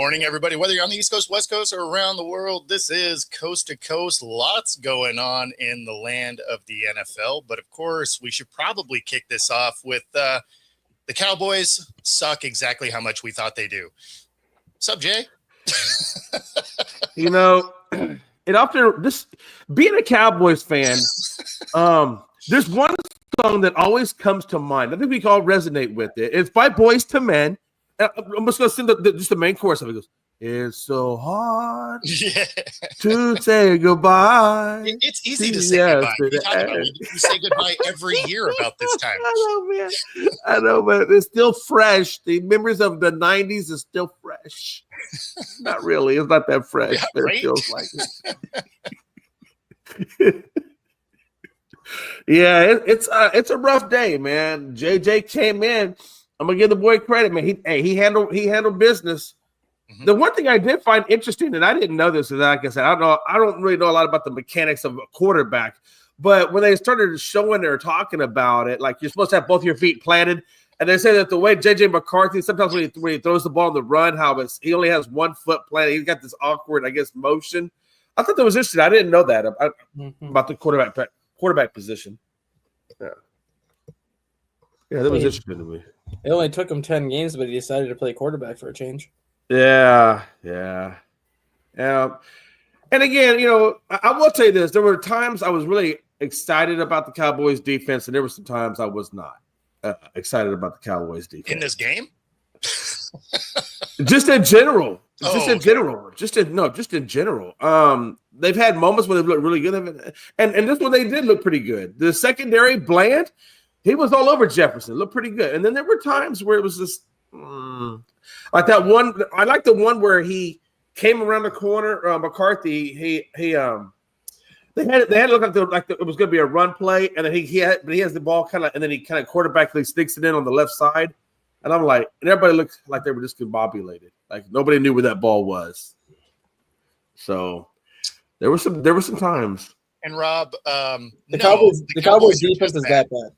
morning, everybody. Whether you're on the East Coast, West Coast, or around the world, this is Coast to Coast. Lots going on in the land of the NFL. But, of course, we should probably kick this off with the Cowboys suck exactly how much we thought they do. What's up, Jay? You know, being a Cowboys fan, there's one song that always comes to mind. I think we can all resonate with it. It's by Boys to Men. I'm just going to sing just the main chorus of it. It goes, "It's so hard to say goodbye." It's easy to say goodbye. You say goodbye every year about this time. I know, but it's still fresh. The memories of the 90s is still fresh. Not really. It's not that fresh, but it feels like it. Yeah, it's a rough day, man. JJ came in. I'm gonna give the boy credit, man. He handled business. Mm-hmm. The one thing I did find interesting, and I didn't know this, is like I said, I don't really know a lot about the mechanics of a quarterback. But when they started showing or talking about it, like you're supposed to have both your feet planted, and they say that the way JJ McCarthy sometimes when he throws the ball on the run, he only has 1 foot planted. He's got this awkward, I guess, motion. I thought that was interesting. I didn't know that about the quarterback position. Yeah, that was interesting to me. It only took him 10 games, but he decided to play quarterback for a change. Yeah. And again, I will tell you this. There were times I was really excited about the Cowboys defense, and there were some times I was not excited about the Cowboys defense. In this game? Just in general. Just in general. They've had moments where they've looked really good. And this one, they did look pretty good. The secondary, Bland, he was all over Jefferson. Looked pretty good. And then there were times where it was just like that one. I like the one where he came around the corner. McCarthy. They had it look like it was going to be a run play, and then he has the ball and then he kind of quarterbackly sneaks it in on the left side. And I'm like, and everybody looked like they were just combobulated. Like nobody knew where that ball was. So there were some times. And Rob, the Cowboys defense is that bad.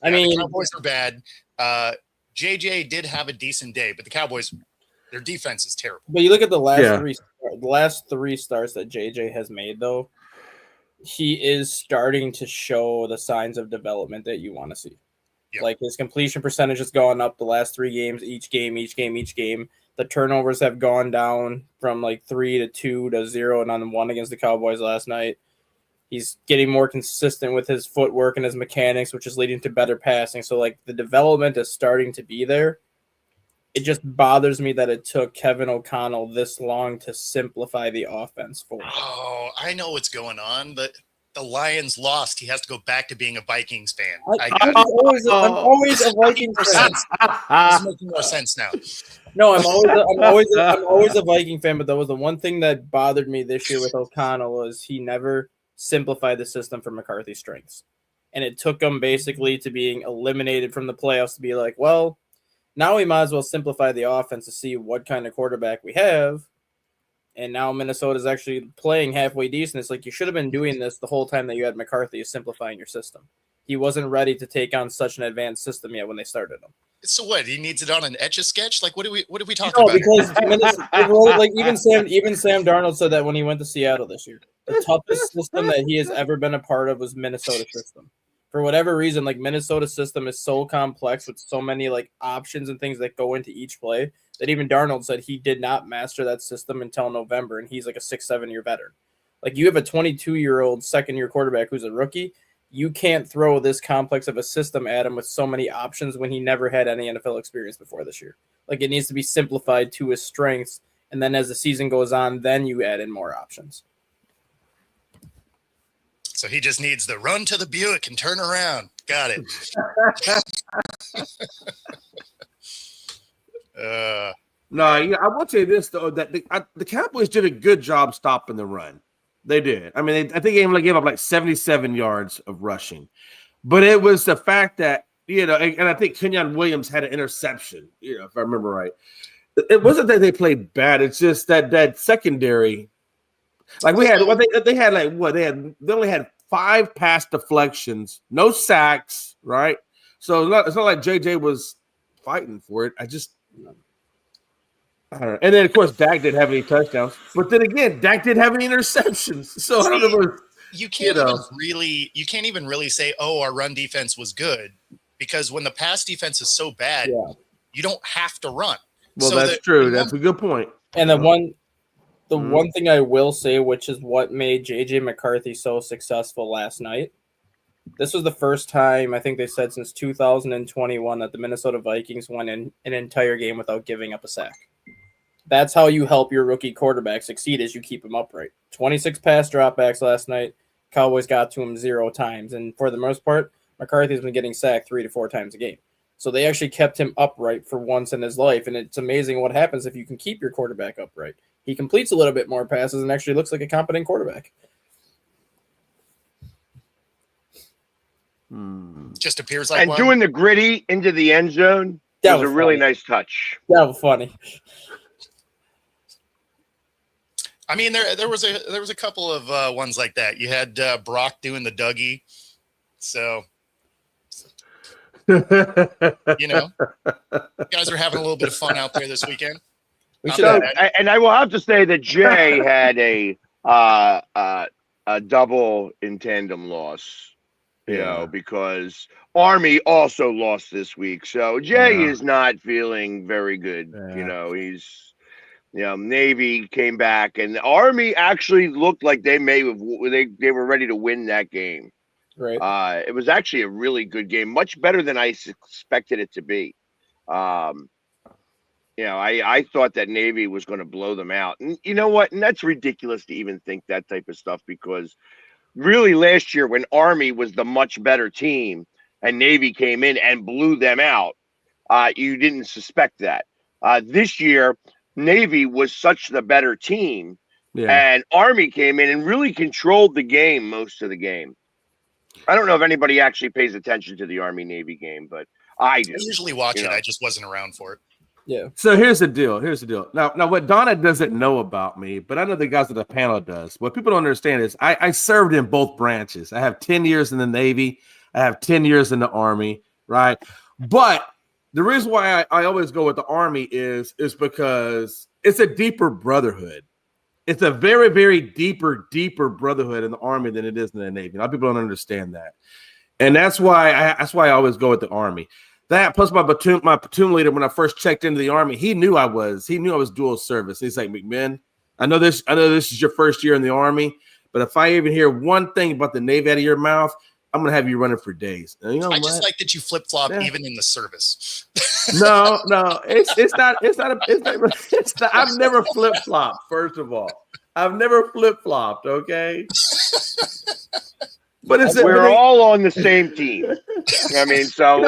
The Cowboys are bad. JJ did have a decent day, but the Cowboys, their defense is terrible. But you look at the last three starts that JJ has made, though, he is starting to show the signs of development that you want to see. Yep. Like his completion percentage has gone up the last 3 games, each game. The turnovers have gone down from like 3 to 2 to 0 and on 1 against the Cowboys last night. He's getting more consistent with his footwork and his mechanics, which is leading to better passing. So, like, the development is starting to be there. It just bothers me that it took Kevin O'Connell this long to simplify the offense for him. Oh, I know what's going on, but the Lions lost. He has to go back to being a Vikings fan. I'm always a Vikings fan. It's making more sense now. No, I'm always a Viking fan, but that was the one thing that bothered me this year with O'Connell was he never simplify the system for McCarthy's strengths. And it took him basically to being eliminated from the playoffs to be like, well, now we might as well simplify the offense to see what kind of quarterback we have. And now Minnesota's actually playing halfway decent. It's like you should have been doing this the whole time that you had McCarthy simplifying your system. He wasn't ready to take on such an advanced system yet when they started him. So what? He needs it on an Etch-a-Sketch? Like what are we talking about? Because like even Sam Darnold said that when he went to Seattle this year. The toughest system that he has ever been a part of was Minnesota system. For whatever reason, like Minnesota system is so complex with so many like options and things that go into each play that even Darnold said he did not master that system until November, and he's like a 6-7 year veteran. Like you have a 22-year-old second-year quarterback who's a rookie. You can't throw this complex of a system at him with so many options when he never had any NFL experience before this year. Like it needs to be simplified to his strengths, and then as the season goes on, then you add in more options. So he just needs the run to the Buick and turn around. Got it. I will say this, though, that the Cowboys did a good job stopping the run. They did. I mean, I think they only gave up like 77 yards of rushing. But it was the fact that, and I think Kenyon Williams had an interception, if I remember right. It wasn't that they played bad. It's just that secondary. Like they only had 5 pass deflections, no sacks, right? So it's not like JJ was fighting for it. And then, of course, Dak didn't have any touchdowns. But then again, Dak didn't have any interceptions. So I don't know if it was, you can't even really say, oh, our run defense was good, because when the pass defense is so bad, you don't have to run. Well, so that's true. That's a good point. And the one thing I will say, which is what made JJ McCarthy so successful last night, this was the first time I think they said since 2021 that the Minnesota Vikings went in an entire game without giving up a sack. That's how you help your rookie quarterback succeed, is you keep him upright. 26 pass dropbacks last night. Cowboys got to him 0 times. And for the most part, McCarthy's been getting sacked 3 to 4 times a game. So they actually kept him upright for once in his life. And it's amazing what happens if you can keep your quarterback upright. He completes a little bit more passes and actually looks like a competent quarterback. Just appears like and doing the gritty into the end zone was a really nice touch. That was funny. I mean, there was a couple of ones like that. You had Brock doing the Dougie, so you guys are having a little bit of fun out there this weekend. And I will have to say that Jay had a double in tandem loss, because Army also lost this week. So Jay is not feeling very good. He's. Navy came back, and the Army actually looked like they were ready to win that game. Right. It was actually a really good game, much better than I expected it to be. I thought that Navy was going to blow them out, and you know what? And that's ridiculous to even think that type of stuff, because really last year when Army was the much better team and Navy came in and blew them out, you didn't suspect that. This year, Navy was such the better team, and Army came in and really controlled the game most of the game. I don't know if anybody actually pays attention to the Army-Navy game, but I do. I usually watch it. I just wasn't around for it. Yeah. So here's the deal. Now what Donna doesn't know about me, but I know the guys at the panel does. What people don't understand is I served in both branches. I have 10 years in the Navy. I have 10 years in the Army, right? But the reason why I always go with the Army is because it's a deeper brotherhood. It's a very, very deeper brotherhood in the Army than it is in the Navy. A lot of people don't understand that. And that's why I always go with the Army. That plus my platoon leader, when I first checked into the Army, he knew I was dual service. He's like, McMinn, I know this is your first year in the Army, but if I even hear one thing about the Navy out of your mouth, I'm gonna have you running for days. And I just like that you flip flop even in the service. No, it's not. I've never flip flopped. First of all, I've never flip flopped. Okay, but we're all on the same team. I mean, so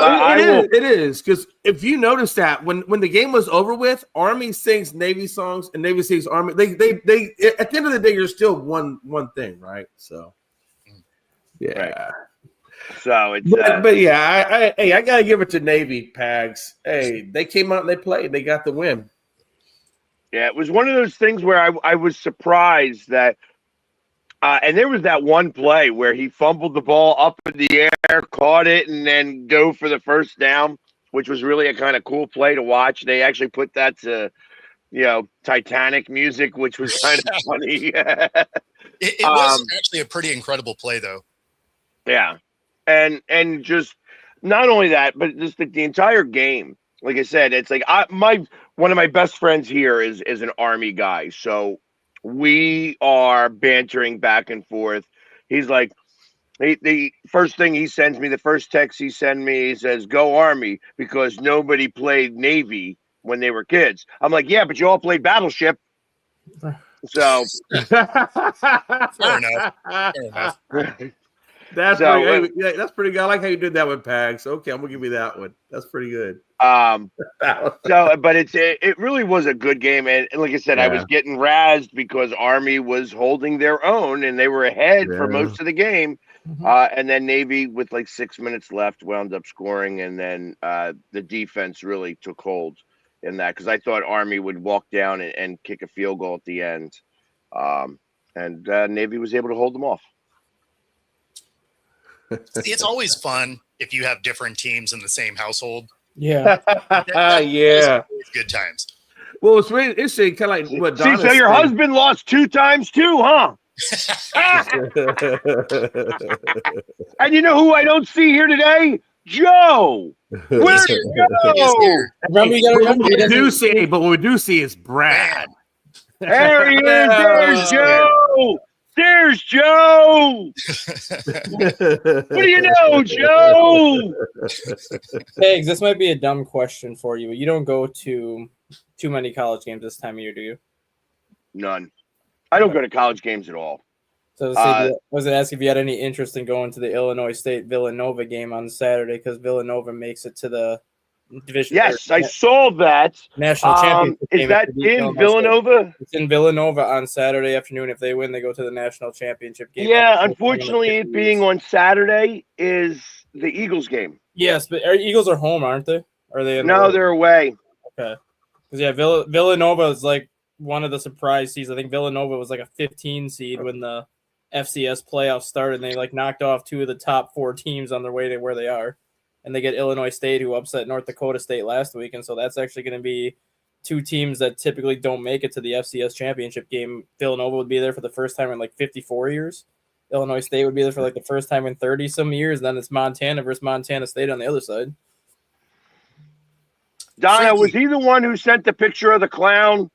it is because if you notice that when the game was over with, Army sings Navy songs and Navy sings Army. They at the end of the day, you're still one thing, right? So, yeah. Right. So it's but yeah, I gotta give it to Navy, Pags. Hey, they came out and they played. They got the win. Yeah, it was one of those things where I was surprised that, and there was that one play where he fumbled the ball up in the air, caught it, and then go for the first down, which was really a kind of cool play to watch. They actually put that to, Titanic music, which was kind of funny. It was actually a pretty incredible play, though. Yeah. And just not only that, but just the entire game. Like I said, it's like one of my best friends here is an Army guy. So we are bantering back and forth. He's like, the first thing he sends me, the first text he sends me, he says, "Go Army," because nobody played Navy when they were kids. I'm like, yeah, but you all played Battleship. So fair enough. That's pretty good. I like how you did that with Pags. Okay, I'm gonna give you that one. That's pretty good. But it really was a good game, and like I said, I was getting razzed because Army was holding their own and they were ahead for most of the game. And then Navy, with like 6 minutes left, wound up scoring, and then the defense really took hold in that, because I thought Army would walk down and kick a field goal at the end, and Navy was able to hold them off. See, it's always fun if you have different teams in the same household. Yeah. Yeah. Good times. Well, it's really interesting, kind of like what Don See, so your husband lost 2 times too, huh? And you know who I don't see here today? Joe. Where's He's Joe? here. Remember, you got to remember. But what we do see is Brad. There he is. There's Joe. There's Joe. What do you know, Joe? Hey, this might be a dumb question for you, but you don't go to too many college games this time of year, do you? None. I don't go to college games at all. So I was going to ask if you had any interest in going to the Illinois State Villanova game on Saturday because Villanova makes it to the division. Yes, I saw that. National championship. Is that in Villanova? It's in Villanova on Saturday afternoon. If they win, they go to the national championship game. Yeah, unfortunately, it being on Saturday is the Eagles game. Yes, but Eagles are home, aren't they? Are they? No, they're away. Okay. Because yeah, Villanova is like one of the surprise seeds. I think Villanova was like a 15 seed when the FCS playoffs started, and they like knocked off 2 of the top 4 teams on their way to where they are. And they get Illinois State, who upset North Dakota State last week. And so that's actually going to be 2 teams that typically don't make it to the FCS championship game. Villanova would be there for the first time in like 54 years. Illinois State would be there for like the first time in 30-some years. And then it's Montana versus Montana State on the other side. Donna, was he the one who sent the picture of the clown?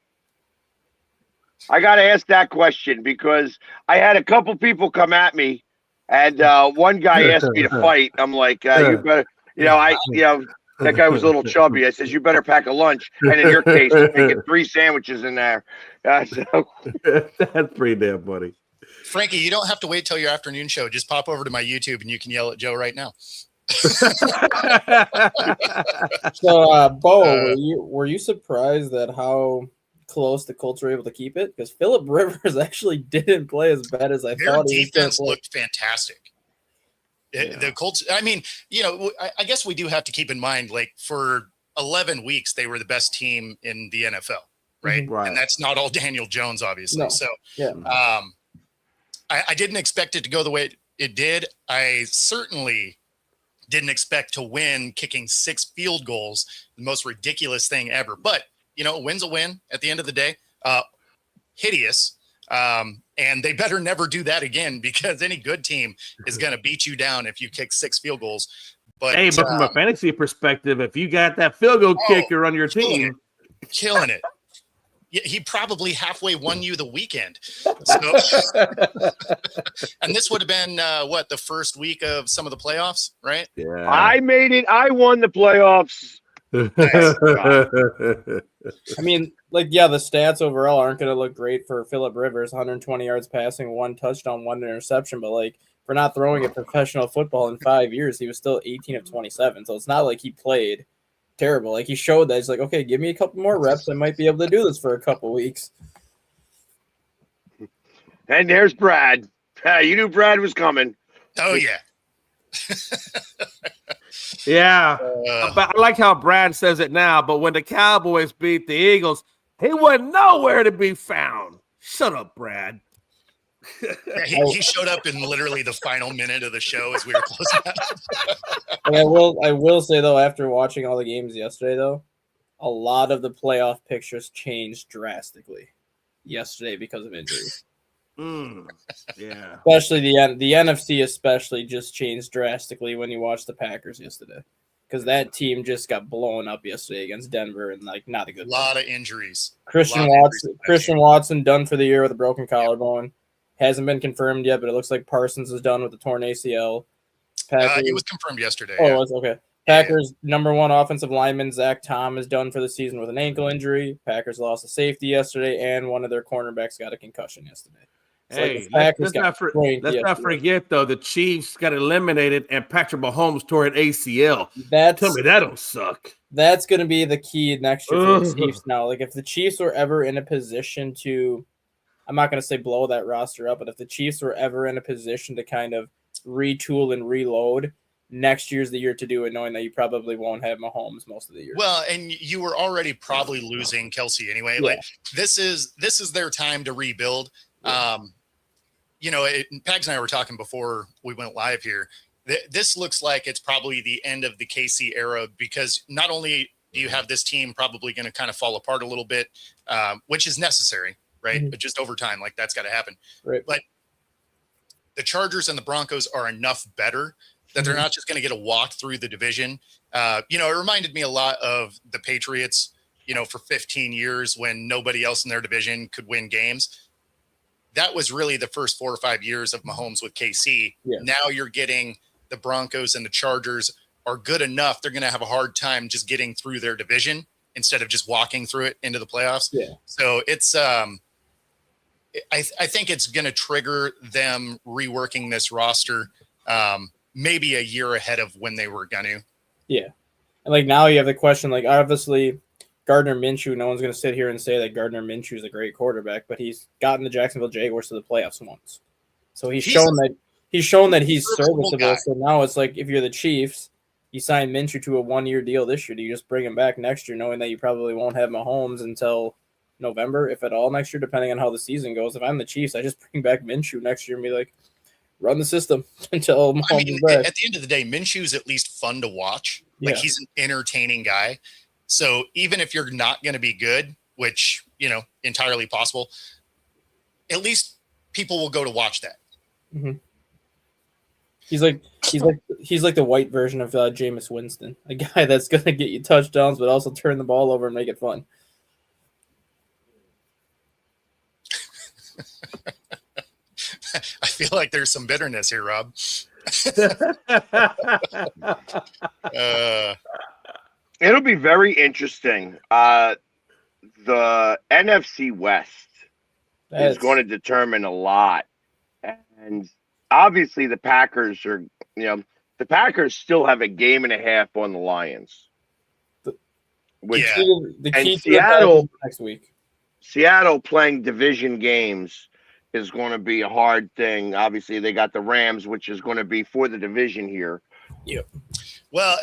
I got to ask that question because I had a couple people come at me, and one guy asked me to fight. I'm like, you better, that guy was a little chubby. I says, you better pack a lunch. And in your case, you get 3 sandwiches in there. So. That's pretty damn funny. Frankie, you don't have to wait till your afternoon show. Just pop over to my YouTube and you can yell at Joe right now. So, Bo, were you surprised at how close the Colts were able to keep it? Because Phillip Rivers actually didn't play as bad as I thought. Their defense looked fantastic. The Colts, I mean, I guess we do have to keep in mind, like, for 11 weeks, they were the best team in the NFL, right? Right. And that's not all Daniel Jones, obviously. No. So, Yeah. I didn't expect it to go the way it did. I certainly didn't expect to win kicking 6 field goals, the most ridiculous thing ever. But, a win's a win at the end of the day. Hideous. And they better never do that again because any good team is going to beat you down if you kick 6 field goals. But but from a fantasy perspective, if you got that field goal kicker on your team, killing it. He probably halfway won you the weekend. So, and this would have been the first week of some of the playoffs, right? Yeah. I made it. I won the playoffs. I mean, the stats overall aren't going to look great for Phillip Rivers. 120 yards passing, 1 touchdown, 1 interception. But for not throwing a professional football in 5 years, he was still 18 of 27. So it's not like he played terrible. He showed that he's like, okay, give me a couple more reps. I might be able to do this for a couple weeks. And there's Brad. You knew Brad was coming. Oh, yeah. Yeah. But I like how Brad says it now, but when the Cowboys beat the Eagles, he wasn't nowhere to be found. Shut up, Brad. Yeah, he showed up in literally the final minute of the show as we were closing out. And I will say, though, after watching all the games yesterday, though, a lot of the playoff pictures changed drastically yesterday because of injuries. Yeah. Especially the NFC especially just changed drastically when you watched the Packers yesterday. Because that team just got blown up yesterday against Denver and not a good. A lot of injuries. Christian Watson done for the year with a broken collarbone. Hasn't been confirmed yet, but it looks like Parsons is done with the torn ACL. He was confirmed yesterday. Oh, yeah. Okay. Packers' number 1 offensive lineman, Zach Tom, is done for the season with an ankle injury. Packers lost a safety yesterday, and one of their cornerbacks got a concussion yesterday. Hey, let's not forget, though, the Chiefs got eliminated, and Patrick Mahomes tore an ACL. Tell me that don't suck. That's going to be the key next year for the Chiefs now. If the Chiefs were ever in a position to, I'm not going to say blow that roster up, but if the Chiefs were ever in a position to kind of retool and reload, next year's the year to do it, knowing that you probably won't have Mahomes most of the year. Well, and you were already probably losing Kelsey anyway. Yeah. This is their time to rebuild. Yeah. Pags and I were talking before we went live here. This looks like it's probably the end of the KC era because not only do you have this team probably going to kind of fall apart a little bit, which is necessary, right? Mm-hmm. But just over time, like that's got to happen. Right. But the Chargers and the Broncos are enough better that they're not just going to get a walk through the division. It reminded me a lot of the Patriots, for 15 years when nobody else in their division could win games. That was really the first 4 or 5 years of Mahomes with KC. Yeah. Now you're getting the Broncos and the Chargers are good enough. They're going to have a hard time just getting through their division instead of just walking through it into the playoffs. Yeah. So it's, I think it's going to trigger them reworking this roster maybe a year ahead of when they were going to. Yeah. And like now you have the question, like obviously Gardner Minshew, no one's going to sit here and say that Gardner Minshew is a great quarterback, but he's gotten the Jacksonville Jaguars to the playoffs once. So he's shown that he's serviceable. Guy. So now it's like if you're the Chiefs, you sign Minshew to a 1-year deal this year. Do you just bring him back next year knowing that you probably won't have Mahomes until November, if at all, next year, depending on how the season goes? If I'm the Chiefs, I just bring back Minshew next year and be like, run the system until Mahomes is back. At the end of the day, Minshew's at least fun to watch. Like he's an entertaining guy. So even if you're not going to be good, which, entirely possible, at least people will go to watch that. Mm-hmm. He's like the white version of Jameis Winston, a guy that's going to get you touchdowns, but also turn the ball over and make it fun. I feel like there's some bitterness here, Rob. It'll be very interesting. The NFC West is going to determine a lot. And obviously the Packers are, the Packers still have a game and a half on the Lions. The key Seattle next week. Seattle playing division games is going to be a hard thing. Obviously they got the Rams, which is going to be for the division here. Yep. Well,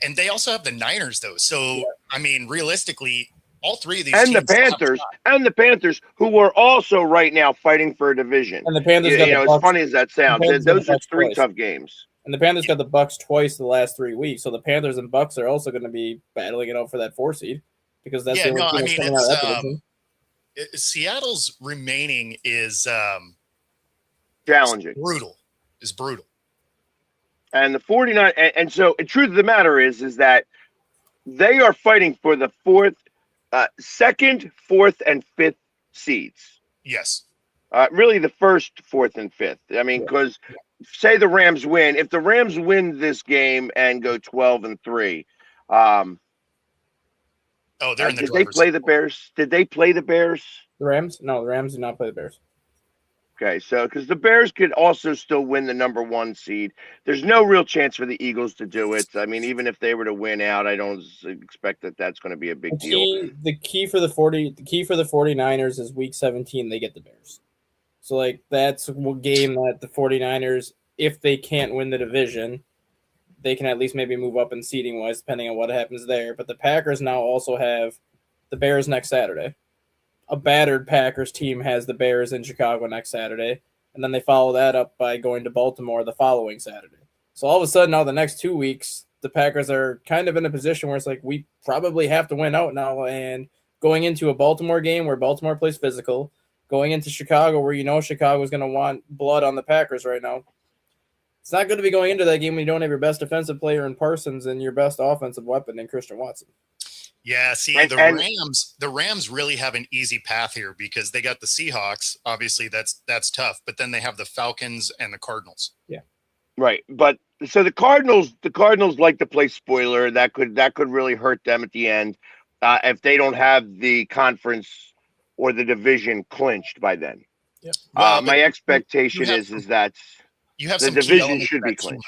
and they also have the Niners, though. So, realistically, all three of these and teams the Panthers, who are also right now fighting for a division. And the Panthers as funny as that sounds, those are three tough games. And the Panthers got the Bucks twice the last 3 weeks. So the Panthers and Bucks are also going to be battling it out for that 4 seed because that's the only team that's coming out of that division. Seattle's remaining is challenging. Is brutal. And the 49, and so the truth of the matter is that they are fighting for the second, fourth, and fifth seeds. Yes. Really the first, fourth, and fifth. Because say the Rams win. If the Rams win this game and go 12-3, they're in the did they play the Bears? Did they play the Bears? The Rams? No, the Rams did not play the Bears. Okay, so because the Bears could also still win the number 1 seed, there's no real chance for the Eagles to do it. Even if they were to win out, I don't expect that that's going to be a big deal. The key for the 49ers is week 17 they get the Bears. So that's a game that the 49ers, if they can't win the division, they can at least maybe move up in seeding wise depending on what happens there. But the Packers now also have the Bears next Saturday. A battered Packers team has the Bears in Chicago next Saturday, and then they follow that up by going to Baltimore the following Saturday. So all of a sudden, now the next 2 weeks, the Packers are kind of in a position where it's like we probably have to win out now. And going into a Baltimore game where Baltimore plays physical, going into Chicago where Chicago is going to want blood on the Packers right now. It's not going to be going into that game when you don't have your best defensive player in Parsons and your best offensive weapon in Christian Watson. Yeah, see, the Rams really have an easy path here because they got the Seahawks. Obviously, that's tough. But then they have the Falcons and the Cardinals. Yeah, right. But so the Cardinals like to play spoiler. That could really hurt them at the end if they don't have the conference or the division clinched by then. Yep. My expectation is that you have the some division should be clinched.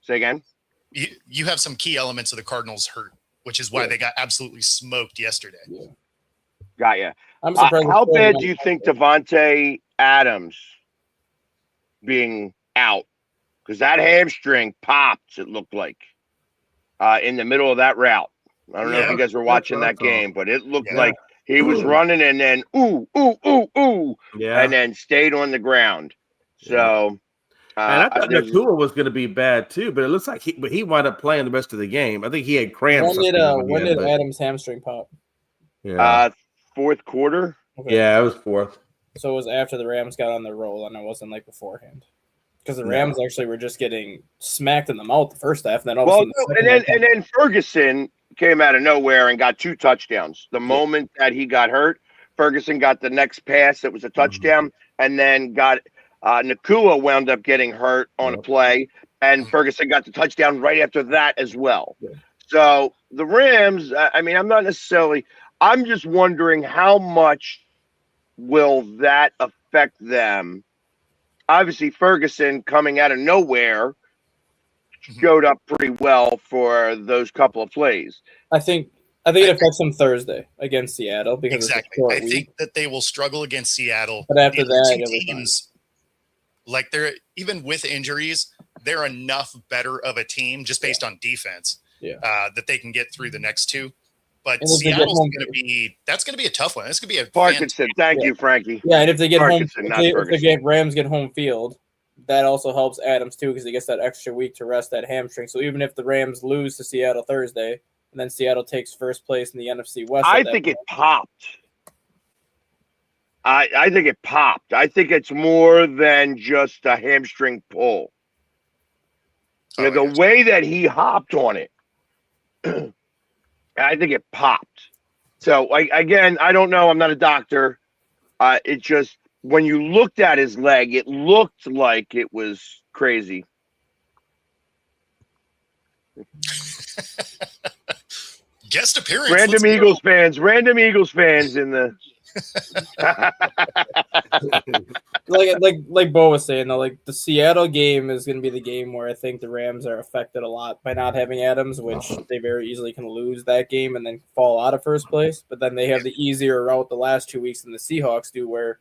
Say again. You have some key elements of the Cardinals hurt, which is why they got absolutely smoked yesterday. Yeah. Got ya. I'm surprised. How bad do you think Devontae Adams being out? Because that hamstring popped, it looked like, in the middle of that route. I don't know if you guys were watching that game, but it looked like he was running and then and then stayed on the ground. So And I thought There's Nakua was going to be bad too, but it looks like he wound up playing the rest of the game. I think he had cramps. When did Adams' hamstring pop? Yeah, fourth quarter. Okay. Yeah, it was fourth. So it was after the Rams got on the roll, and it wasn't like beforehand. Because the Rams actually were just getting smacked in the mouth the first half, and then and then Ferguson came out of nowhere and got 2 touchdowns. The moment that he got hurt, Ferguson got the next pass that was a touchdown, and then got Nakua wound up getting hurt on a play, and Ferguson got the touchdown right after that as well. Yeah. So the Rams, I mean, I'm just wondering how much will that affect them. Obviously, Ferguson coming out of nowhere showed up pretty well for those couple of plays. I think it affects them Thursday against Seattle because exactly. I think that they will struggle against Seattle. But after that, teams, like they're even with injuries, they're enough better of a team just based on defense. That they can get through the next 2. But Seattle's going to be – that's going to be a tough one. It's going to be a Parkinson. Thank you, Frankie. Yeah, and if they get Parkinson, if the Rams get home field, that also helps Adams too because he gets that extra week to rest that hamstring. So even if the Rams lose to Seattle Thursday and then Seattle takes first place in the NFC West, I think it popped. I think it popped. I think it's more than just a hamstring pull. The way that he hopped on it, I think it popped. So, again, I don't know. I'm not a doctor. It just, when you looked at his leg, it looked like it was crazy. Guest appearance. Random Eagles fans in the like Bo was saying though, like the Seattle game is going to be the game where I think the Rams are affected a lot by not having Adams, which they very easily can lose that game and then fall out of first place. But then they have the easier route the last 2 weeks than the Seahawks do, where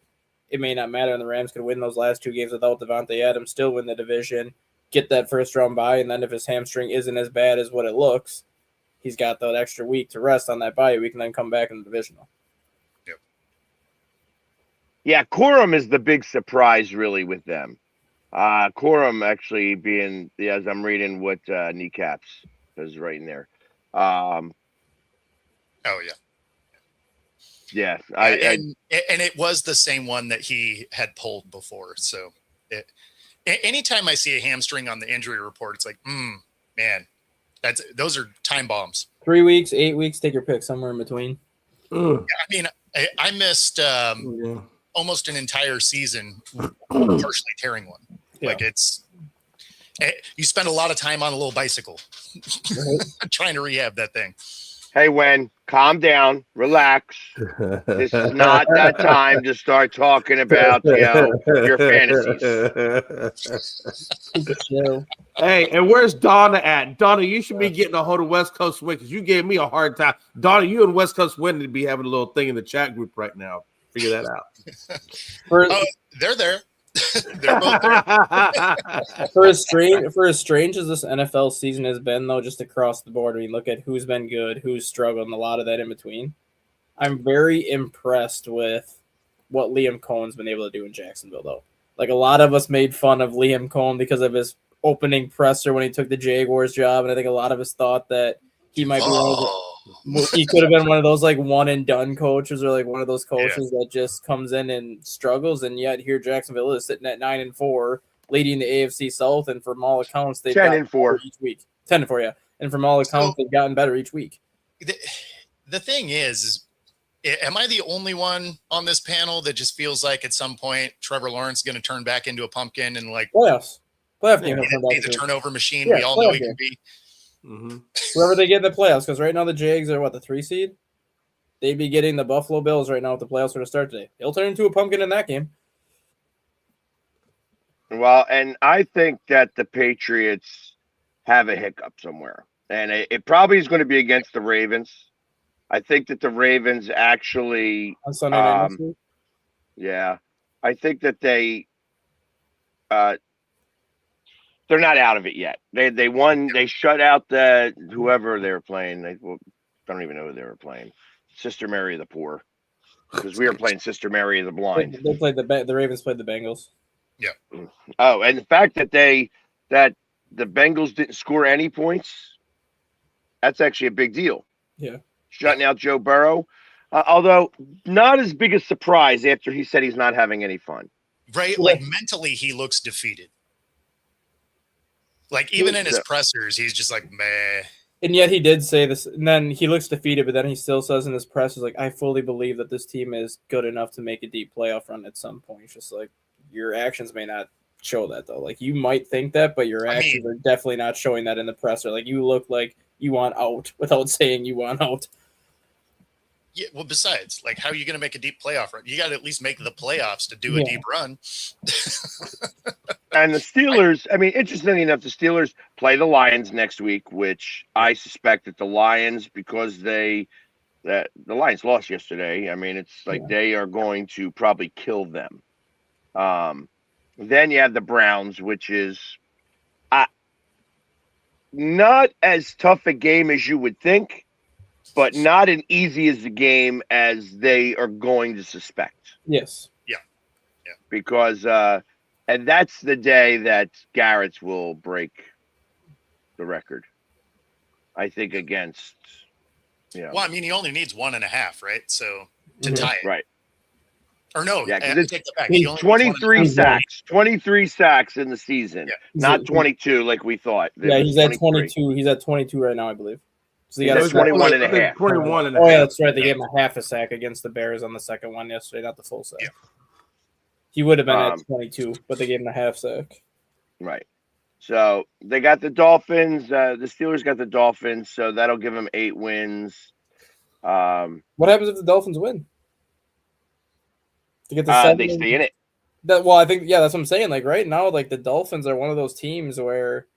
it may not matter and the Rams could win those last 2 games without Devontae Adams, still win the division, get that first round bye, and then if his hamstring isn't as bad as what it looks, he's got that extra week to rest on that bye week and then come back in the divisional. Yeah, Corum is the big surprise, really, with them. Corum actually being, as I'm reading what kneecaps is right in there. Yeah. Yeah, and it was the same one that he had pulled before. So, anytime I see a hamstring on the injury report, it's like, man, those are time bombs. 3 weeks, 8 weeks, take your pick, somewhere in between. I mean, I missed almost an entire season partially tearing one. Like you spend a lot of time on a little bicycle trying to rehab that thing. Hey, Wen, calm down, relax. This is not that time to start talking about your fantasies. Hey, and where's Donna at? Donna, you should be getting a hold of West Coast Win because you gave me a hard time. Donna, you and West Coast Win to be having a little thing in the chat group right now. Figure that out. They're there. They're both there. For as strange as this NFL season has been, though, just across the board, we look at who's been good, who's struggled, and a lot of that in between. I'm very impressed with what Liam Cohen's been able to do in Jacksonville, though. Like, a lot of us made fun of Liam Cohen because of his opening presser when he took the Jaguars job, and I think a lot of us thought that he might be he could have been one of those like one and done coaches or like one of those coaches that just comes in and struggles, and yet here Jacksonville is sitting at 9-4, leading the AFC South, and from all accounts they've 10-4 each week. 10-4, yeah. And from all accounts they've gotten better each week. The thing is, am I the only one on this panel that just feels like at some point Trevor Lawrence is going to turn back into a pumpkin and like playoff game? Be the turnover machine we all know he can be. Mm-hmm. Whoever they get in the playoffs, because right now the Jags are the 3 seed. They'd be getting the Buffalo Bills right now if the playoffs were to start today. He'll turn into a pumpkin in that game. Well, and I think that the Patriots have a hiccup somewhere, and it probably is going to be against the Ravens. I think that the Ravens actually on Sunday night next week. Yeah, I think that they're not out of it yet. They won. They shut out whoever they were playing. I don't even know who they were playing. Sister Mary of the Poor, because we were playing Sister Mary of the Blind. They played the Ravens played the Bengals. Yeah. Oh, and the fact that that the Bengals didn't score any points, that's actually a big deal. Yeah. Shutting out Joe Burrow, although not as big a surprise after he said he's not having any fun. Right? Like mentally, he looks defeated. Like even in his pressers, he's just like, meh. And yet he did say this, and then he looks defeated, but then he still says in his press, like, I fully believe that this team is good enough to make a deep playoff run at some point. It's just like, your actions may not show that, though. Like, you might think that, but your actions are definitely not showing that in the presser. Like, you look like you want out without saying you want out. Yeah, well, besides, like, how are you going to make a deep playoff run? You got to at least make the playoffs to do a deep run. And the Steelers, I mean, interestingly enough, the Steelers play the Lions next week, which I suspect that the Lions, because the Lions lost yesterday, I mean, it's like they are going to probably kill them. Then you have the Browns, which is not as tough a game as you would think, but not as easy as a game as they are going to suspect. Yes. Yeah. Because and that's the day that Garrett's will break the record. I think against Well, I mean, he only needs 1.5, right? So to tie it. Right. Or no, yeah, take that back. He's 23 sacks. 23 sacks in the season. Yeah. Not 22 like we thought. Yeah, he's at 22. He's at 22 right now, I believe. So he got 21 and a half. 21 and a half. Oh, yeah, that's right. They gave him a half a sack against the Bears on the second one yesterday, not the full sack. Yeah. He would have been at 22, but they gave him a half sack. Right. So they got the Dolphins. The Steelers got the Dolphins, so that'll give them 8 wins. What happens if the Dolphins win? To get the they stay in it. I think that's what I'm saying. Like right now, like the Dolphins are one of those teams where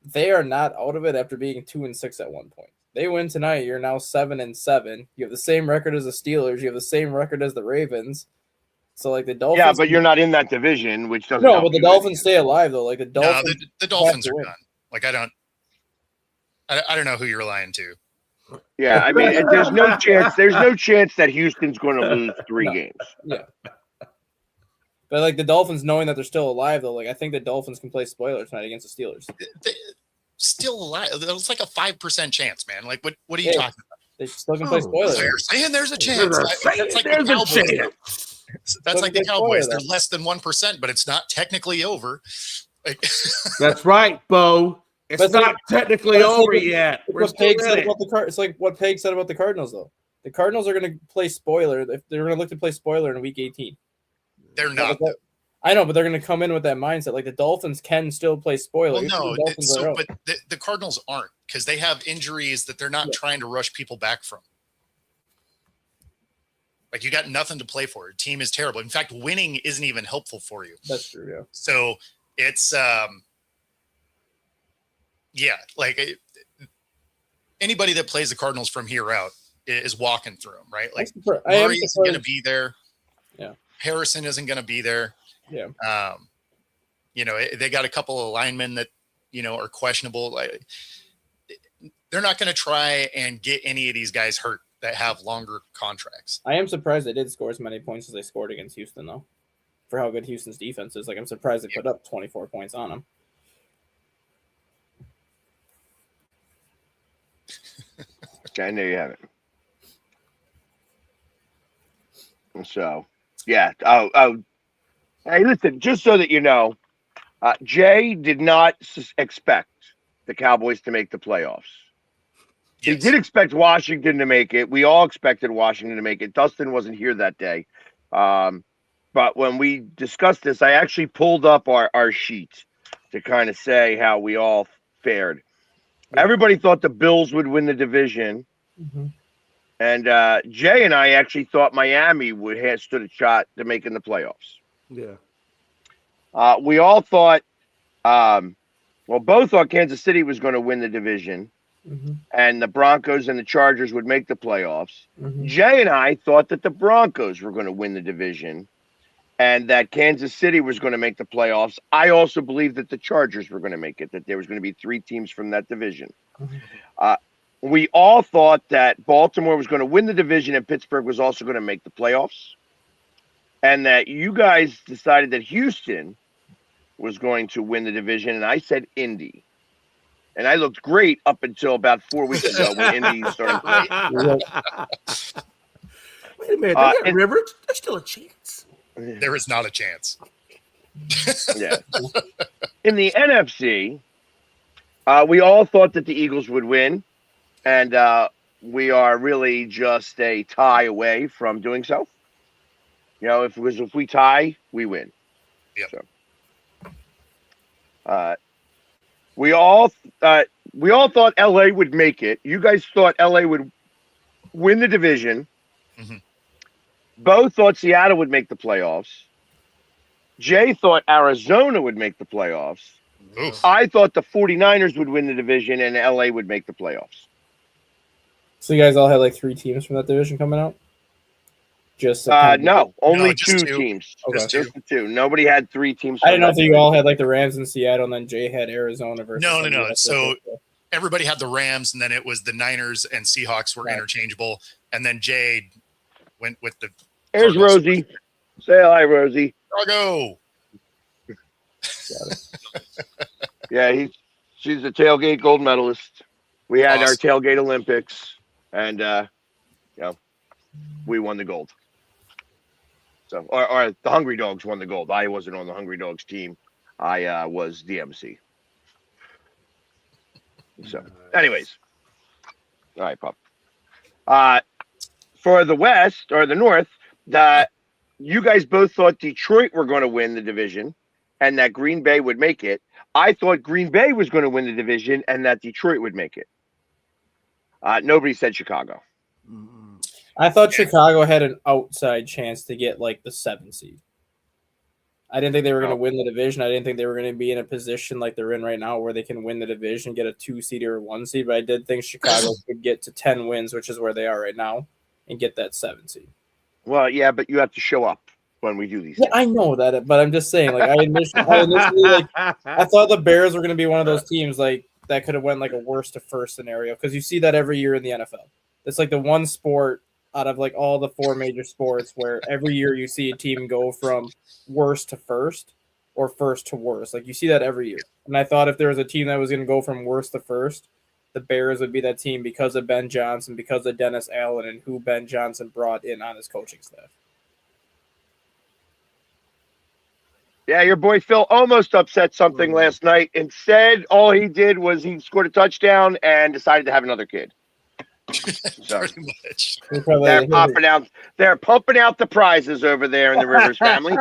they are not out of it after being 2-6 at one point. They win tonight, you're now 7-7. You have the same record as the Steelers. You have the same record as the Ravens. So like the Dolphins. Yeah, but you're not in that division, which doesn't. No, but the Dolphins stay alive though. Like the Dolphins. No, the Dolphins are done. Like I don't know who you're lying to. Yeah, I mean, there's no chance. There's no chance that Houston's going to lose 3 games. Yeah. But like the Dolphins, knowing that they're still alive, though, like I think the Dolphins can play spoiler tonight against the Steelers. Still alive? It's like a 5% chance, man. Like what are you talking about? They still can play spoiler. They're saying there's a chance. That's like the Cowboys. That's like the Cowboys. They're less than 1%, but it's not technically over. That's right, Bo. It's not technically over yet. It's like what Peg said about the Cardinals, though. The Cardinals are going to play spoiler. They're going to look to play spoiler in Week 18. They're not. I know, but they're going to come in with that mindset. Like the Dolphins can still play spoiler. Well, no, but the Cardinals aren't because they have injuries that they're not trying to rush people back from. Like you got nothing to play for. Your team is terrible. In fact, winning isn't even helpful for you. That's true. Yeah. So it's like anybody that plays the Cardinals from here out is walking through them, right? Like Murray isn't going to be there. Yeah. Harrison isn't going to be there. Yeah. They got a couple of linemen that, are questionable. Like, they're not going to try and get any of these guys hurt that have longer contracts. I am surprised they did score as many points as they scored against Houston, though, for how good Houston's defense is. Like, I'm surprised they put up 24 points on them. Okay, I know you have it. So, yeah. Hey, listen, just so that you know, Jay did not expect the Cowboys to make the playoffs. Yes. He did expect Washington to make it. We all expected Washington to make it. Dustin wasn't here that day. But when we discussed this, I actually pulled up our sheet to kind of say how we all fared. Everybody thought the Bills would win the division. Mm-hmm. And Jay and I actually thought Miami would have stood a shot to making the playoffs. Yeah. We all thought, both thought Kansas City was going to win the division. Mm-hmm. And the Broncos and the Chargers would make the playoffs. Mm-hmm. Jay and I thought that the Broncos were going to win the division and that Kansas City was going to make the playoffs. I also believe that the Chargers were going to make it, that there was going to be 3 teams from that division. Mm-hmm. We all thought that Baltimore was going to win the division and Pittsburgh was also going to make the playoffs. and that you guys decided that Houston was going to win the division, and I said Indy. And I looked great up until about 4 weeks ago when Indy started playing. Wait a minute, they got Rivers. There's still a chance. There is not a chance. Yeah. In the NFC, we all thought that the Eagles would win, and we are really just a tie away from doing so. You know, if we tie, we win. Yep. So, we all thought LA would make it. You guys thought LA would win the division. Mm-hmm. Both thought Seattle would make the playoffs. Jay thought Arizona would make the playoffs. Oof. I thought the 49ers would win the division and LA would make the playoffs. So you guys all had like 3 teams from that division coming out? Just no, only just 2 two. teams. Okay. Just the 2. Nobody had 3 teams. I didn't know if you all had like the Rams in Seattle and then Jay had Arizona versus. No. So everybody had the Rams, and then it was the Niners and Seahawks were interchangeable, and then Jay went with the. There's Rosie. Say hi, Rosie. Chicago. Yeah, she's a tailgate gold medalist. We had our Awesome. tailgate Olympics, and we won the gold. So, or the Hungry Dogs won the gold. I wasn't on the Hungry Dogs team. I was the MC. So, anyways, all right, Pop. For the West or the North, you guys both thought Detroit were going to win the division, and that Green Bay would make it. I thought Green Bay was going to win the division, and that Detroit would make it. Nobody said Chicago. I thought Chicago had an outside chance to get like the 7th seed. I didn't think they were going to win the division. I didn't think they were going to be in a position like they're in right now where they can win the division, get a 2 seed or a 1 seed. But I did think Chicago could get to 10 wins, which is where they are right now, and get that 7 seed. Well, yeah, but you have to show up when we do these. Yeah, I know that, but I'm just saying, like I initially I thought the Bears were going to be one of those teams like that could have went like a worst to first scenario, because you see that every year in the NFL. It's like the one sport out of like all the 4 major sports where every year you see a team go from worst to first or first to worst. Like you see that every year. And I thought if there was a team that was going to go from worst to first, the Bears would be that team because of Ben Johnson, because of Dennis Allen, and who Ben Johnson brought in on his coaching staff. Yeah, your boy Phil almost upset something last night. Instead, all he did was he scored a touchdown and decided to have another kid. So, Pretty much. they're pumping out the prizes over there in the Rivers family.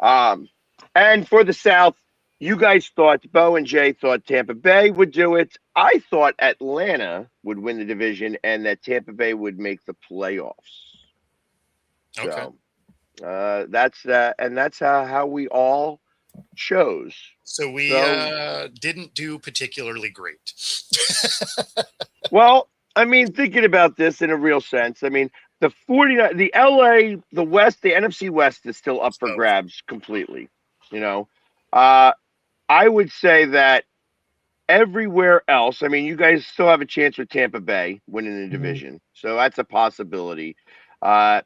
And for the South, you guys thought, Bo and Jay thought Tampa Bay would do it. I thought Atlanta would win the division and that Tampa Bay would make the playoffs. Okay. So that's and that's how we all chose. So we didn't do particularly great. Well, I mean, thinking about this in a real sense, I mean, the 49, the LA, the West, the NFC West is still up for grabs completely. You know, I would say that everywhere else, I mean, you guys still have a chance with Tampa Bay winning the division. So that's a possibility. The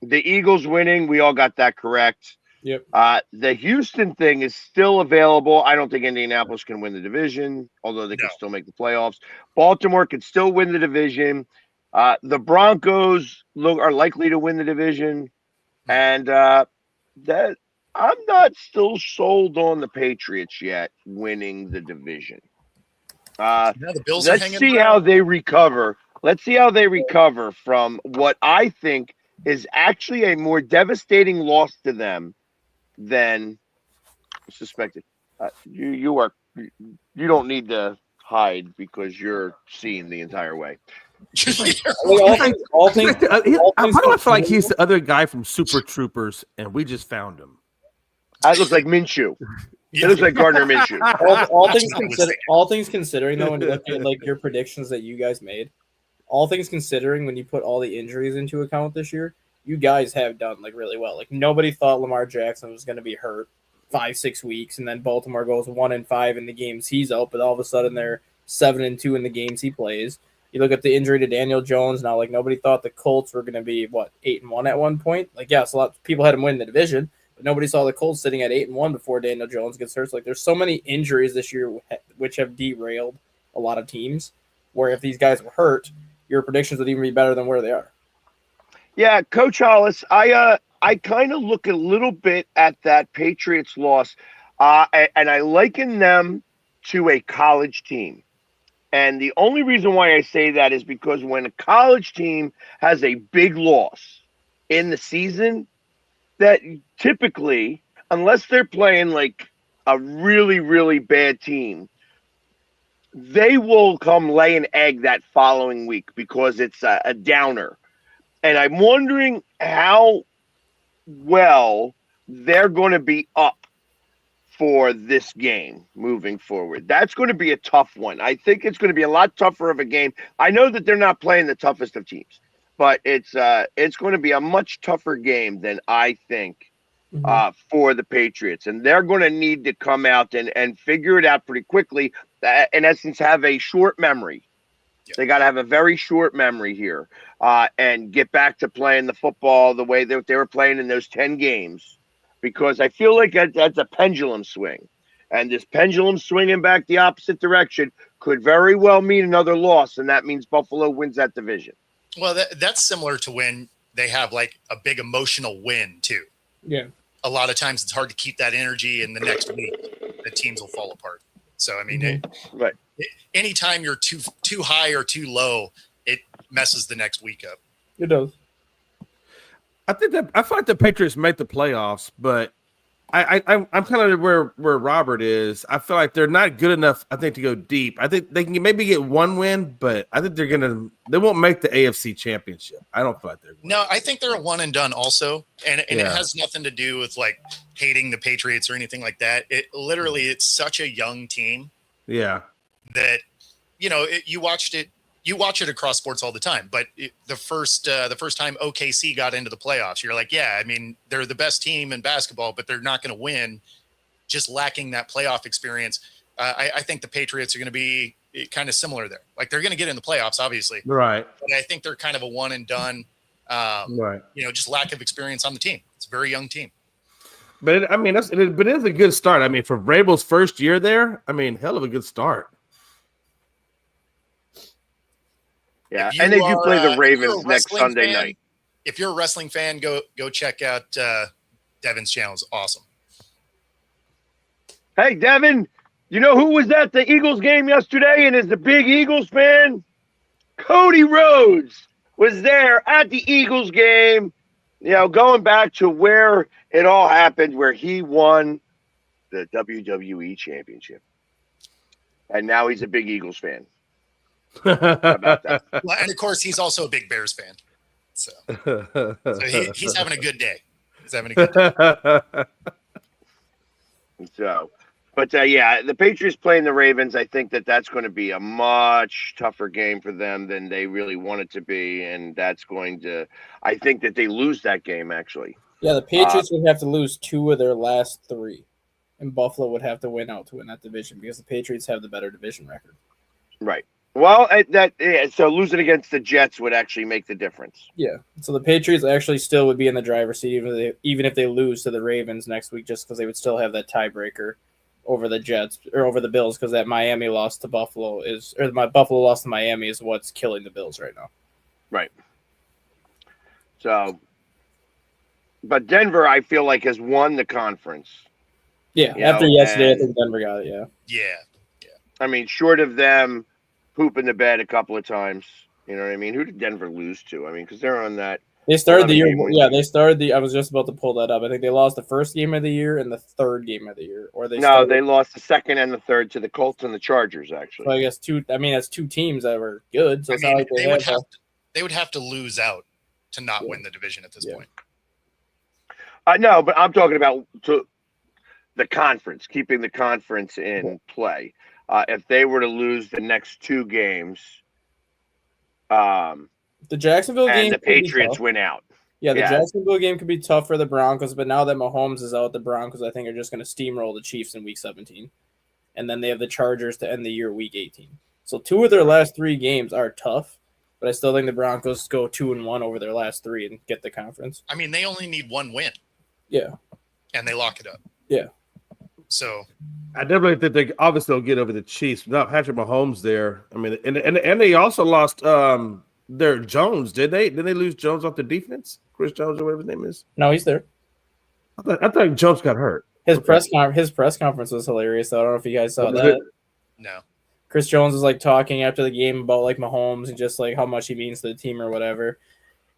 Eagles winning, we all got that correct. Yep. The Houston thing is still available. I don't think Indianapolis can win the division, although they can still make the playoffs. Baltimore can still win the division. The Broncos are likely to win the division. And that I'm not still sold on the Patriots yet winning the division. The Bills let's see how they recover. Let's see how they recover from what I think is actually a more devastating loss to them than suspected. You don't need to hide because you're seeing the entire way. Why do I feel like he's the other guy from Super Troopers and we just found him? That looks like Minshew. It looks like Gardner Minshew. All things considering, though, when you look at like your predictions that you guys made, all things considering, when you put all the injuries into account this year, you guys have done like really well. Like nobody thought Lamar Jackson was going to be hurt 5-6 weeks, and then Baltimore goes 1-5 in the games he's out, but all of a sudden they're 7-2 in the games he plays. You look at the injury to Daniel Jones now. Like nobody thought the Colts were going to be 8-1 at one point. Like yes, a lot of people had them win the division, but nobody saw the Colts sitting at 8-1 before Daniel Jones gets hurt. So, like there's so many injuries this year which have derailed a lot of teams. Where if these guys were hurt, your predictions would even be better than where they are. Yeah, Coach Hollis, I kind of look a little bit at that Patriots loss, and I liken them to a college team. And the only reason why I say that is because when a college team has a big loss in the season, that typically, unless they're playing like a really, really bad team, they will come lay an egg that following week because it's a downer. And I'm wondering how well they're going to be up for this game moving forward. That's going to be a tough one. I think it's going to be a lot tougher of a game. I know that they're not playing the toughest of teams, but it's going to be a much tougher game than I think for the Patriots. And they're going to need to come out and figure it out pretty quickly. In essence, have a short memory. Yeah. They got to have a very short memory here and get back to playing the football the way that they were playing in those 10 games. Because I feel like that's a pendulum swing. And this pendulum swinging back the opposite direction could very well mean another loss, and that means Buffalo wins that division. Well, that's similar to when they have like a big emotional win, too. Yeah. A lot of times it's hard to keep that energy in the next week. The teams will fall apart. So, I mean, right. Anytime you're too high or too low, it messes the next week up. It does. I feel like the Patriots make the playoffs, but I'm kind of where Robert is. I feel like they're not good enough, I think, to go deep. I think they can maybe get one win, but I think they won't make the AFC Championship. I don't feel like they're. No, I think they're a one and done also, and it has nothing to do with like hating the Patriots or anything like that. It's such a young team. Yeah. That you watch it across sports all the time, but the first time OKC got into the playoffs, you're like, yeah, I mean, they're the best team in basketball, but they're not going to win, just lacking that playoff experience. I think the Patriots are going to be kind of similar there. Like they're going to get in the playoffs, obviously. Right. But I think they're kind of a one and done, right. Just lack of experience on the team. It's a very young team. But it is a good start. I mean, for Vrabel's first year there, I mean, hell of a good start. Yeah, and they do play the Ravens next Sunday night. If you're a wrestling fan, go check out Devin's channel. It's awesome. Hey, Devin, you know who was at the Eagles game yesterday and is a big Eagles fan? Cody Rhodes was there at the Eagles game, going back to where it all happened, where he won the WWE Championship. And now he's a big Eagles fan. How about that? Well, and of course, he's also a big Bears fan. So he's having a good day. He's having a good day. The Patriots playing the Ravens, I think that's going to be a much tougher game for them than they really want it to be. And I think that they lose that game, actually. Yeah, the Patriots would have to lose 2 of their last 3. And Buffalo would have to win out to win that division because the Patriots have the better division record. Right. Well, so losing against the Jets would actually make the difference. Yeah. So the Patriots actually still would be in the driver's seat even if they lose to the Ravens next week, just because they would still have that tiebreaker over the Jets or over the Bills, because that Miami loss to Buffalo Buffalo loss to Miami is what's killing the Bills right now. Right. So, but Denver, I feel like, has won the conference. Yeah. After yesterday, I think Denver got it. Yeah. Yeah. I mean, short of them pooping the bed a couple of times. You know what I mean? Who did Denver lose to? I mean, because they're on that. They started the year. Yeah, they started I was just about to pull that up. I think they lost the first game of the year and the third game of the year. They lost the second and the third to the Colts and the Chargers, actually. So I guess that's 2 teams that were good. So they would have to lose out to not win the division at this point. No, but I'm talking about the conference, keeping the conference in play. If they were to lose the next 2 games, the Jacksonville game and the Patriots win out. Yeah, the Jacksonville game could be tough for the Broncos, but now that Mahomes is out, the Broncos, I think, are just going to steamroll the Chiefs in Week 17. And then they have the Chargers to end the year Week 18. So 2 of their last 3 games are tough, but I still think the Broncos go 2-1 over their last 3 and get the conference. I mean, they only need 1 win. Yeah. And they lock it up. Yeah. So I definitely think they obviously will get over the Chiefs. Not Patrick Mahomes there. I mean, and they also lost their Jones, did they? Did they lose Jones off the defense? Chris Jones or whatever his name is. No, he's there. I thought Jones got hurt. His press conference was hilarious. Though. I don't know if you guys saw that. No. Chris Jones was like talking after the game about like Mahomes and just like how much he means to the team or whatever.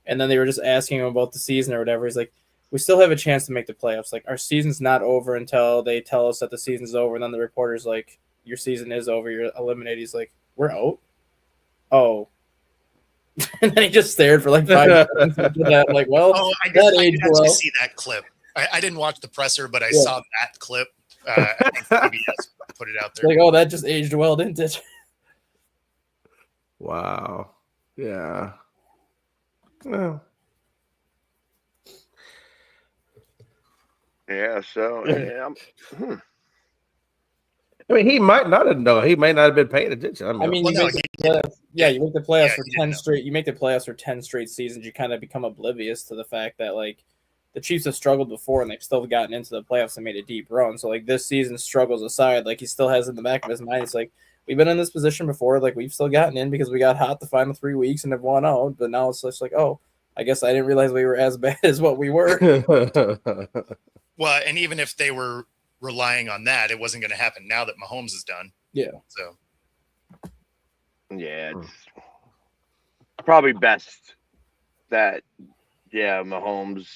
And then they were just asking him about the season or whatever. He's like, we still have a chance to make the playoffs. Like, our season's not over until they tell us that the season's over. And then the reporter's like, your season is over. You're eliminated. He's like, we're out? Oh. And then he just stared for like 5 minutes. I'm like, well, I guess I did actually see that clip. I didn't watch the presser, but I saw that clip. I think PBS put it out there. Like, oh, that just aged well, didn't it? Wow. Yeah. Well. Yeah, so yeah. I mean, he might not have known. He may not have been paying attention. You make the playoffs for 10 straight. You make the playoffs for 10 straight seasons. You kind of become oblivious to the fact that like the Chiefs have struggled before and they've still gotten into the playoffs and made a deep run. So like this season struggles aside, like he still has in the back of his mind. It's like we've been in this position before. Like we've still gotten in because we got hot the final 3 weeks and have won out. But now it's just like, oh, I guess I didn't realize we were as bad as what we were. Well, and even if they were relying on that, it wasn't going to happen now that Mahomes is done. Yeah. So. Yeah, it's probably best that Mahomes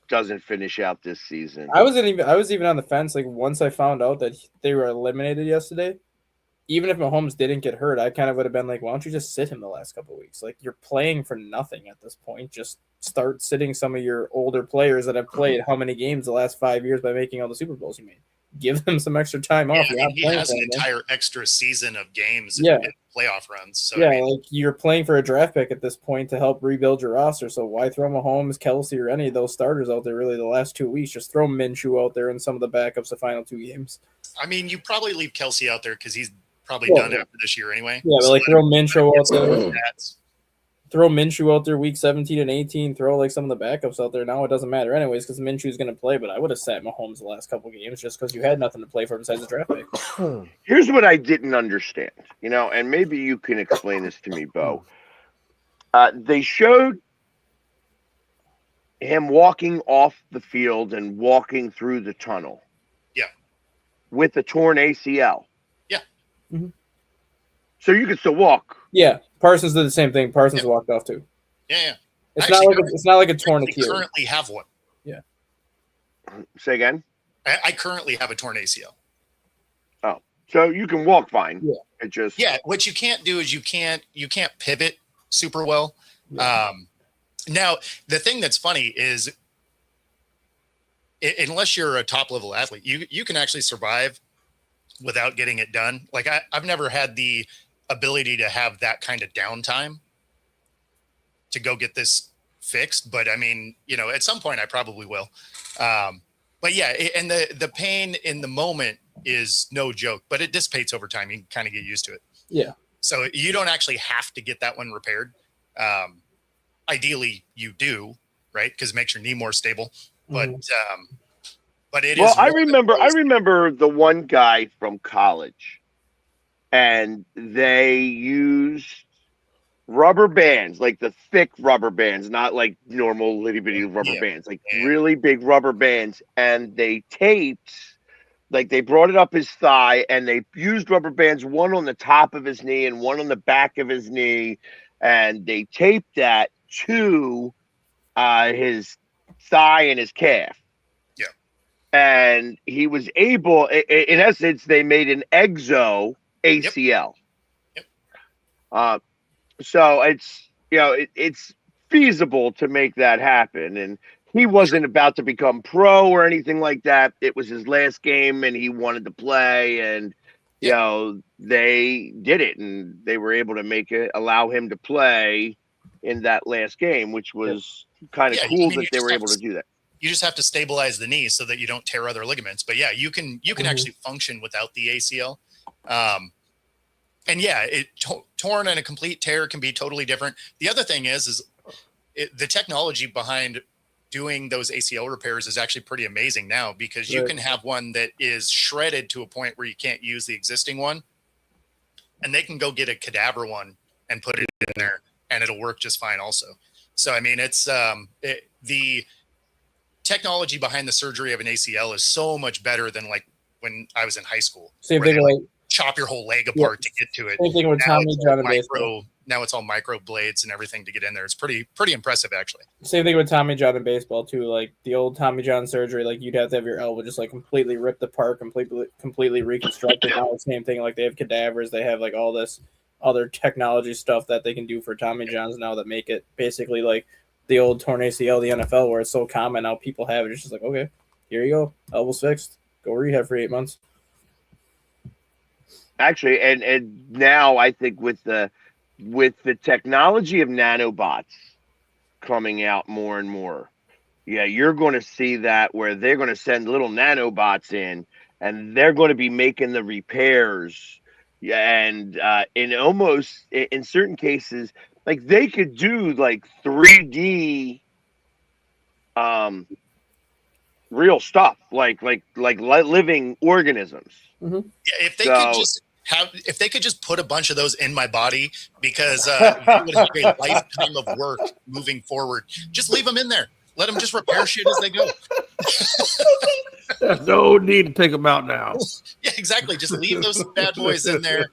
doesn't finish out this season. I was even on the fence. Like once I found out that they were eliminated yesterday, even if Mahomes didn't get hurt, I kind of would have been like, why don't you just sit him the last couple of weeks? Like you're playing for nothing at this point. Just start sitting some of your older players that have played how many games the last 5 years by making all the Super Bowls you made. Give them some extra time off. He has an entire extra season of games in playoff runs. So like you're playing for a draft pick at this point to help rebuild your roster. So why throw Mahomes, Kelsey, or any of those starters out there really the last 2 weeks? Just throw Minshew out there and some of the backups the final 2 games. I mean, you probably leave Kelsey out there because he's probably done after this year anyway. Yeah, but like throw Minshew out there. Throw Minshew out there week 17 and 18. Throw like some of the backups out there. Now it doesn't matter anyways because Minshew's going to play. But I would have sat Mahomes the last couple games just because you had nothing to play for besides the draft pick. Here's what I didn't understand, and maybe you can explain this to me, Bo. They showed him walking off the field and walking through the tunnel. Yeah. With a torn ACL. Yeah. Mm-hmm. So you could still walk. Yeah. Parsons did the same thing. Parsons walked off too. Yeah. It's not like a torn Achilles. I currently have one. Yeah. Say again? I currently have a torn ACL. Oh. So you can walk fine. Yeah. It just what you can't do is you can't pivot super well. Yeah. Now the thing that's funny is unless you're a top level athlete, you can actually survive without getting it done. Like I've never had the ability to have that kind of downtime to go get this fixed. But I mean, at some point I probably will. But yeah, and the pain in the moment is no joke, but it dissipates over time. You can kind of get used to it. Yeah. So you don't actually have to get that one repaired. Ideally you do, right? Because it makes your knee more stable. But it is. Well, I remember the one guy from college, and they used rubber bands, like the thick rubber bands, not like normal little bitty rubber bands, like really big rubber bands, and they taped. Like they brought it up his thigh, and they used rubber bands, one on the top of his knee and one on the back of his knee, and they taped that to his thigh and his calf. Yeah. And he was able, in essence, they made an exo ACL. Yep. So it's, it's feasible to make that happen. And he wasn't about to become pro or anything like that. It was his last game and he wanted to play, and they did it, and they were able to allow him to play in that last game, which was kind of cool that they were able to do that. You just have to stabilize the knee so that you don't tear other ligaments. But yeah, you can actually function without the ACL. And yeah, torn and a complete tear can be totally different. The other thing is the technology behind doing those ACL repairs is actually pretty amazing now, because you can have one that is shredded to a point where you can't use the existing one, and they can go get a cadaver one and put it in there, and it'll work just fine also. So, I mean, it's the technology behind the surgery of an ACL is so much better than like when I was in high school. Same thing, like chop your whole leg apart to get to it. Same thing with Tommy John and baseball. Now it's all micro blades and everything to get in there. It's pretty impressive, actually. Same thing with Tommy John and baseball too. Like the old Tommy John surgery, like you'd have to have your elbow just like completely ripped apart, completely reconstructed. Now the same thing. Like they have cadavers. They have like all this other technology stuff that they can do for Tommy Johns now that make it basically like the old torn ACL, the NFL, where it's so common now. People have it. It's just like, okay, here you go, elbow's fixed. Go rehab for 8 months. Actually, and now I think with the technology of nanobots coming out more and more, yeah, you're going to see that where they're going to send little nanobots in, and they're going to be making the repairs. Yeah, and in certain cases, like they could do like 3D, real stuff, like living organisms. Mm-hmm. Yeah, if they could just put a bunch of those in my body, because they would have a lifetime of work moving forward. Just leave them in there. Let them just repair shit as they go. There's no need to take them out now. Yeah, exactly. Just leave those bad boys in there.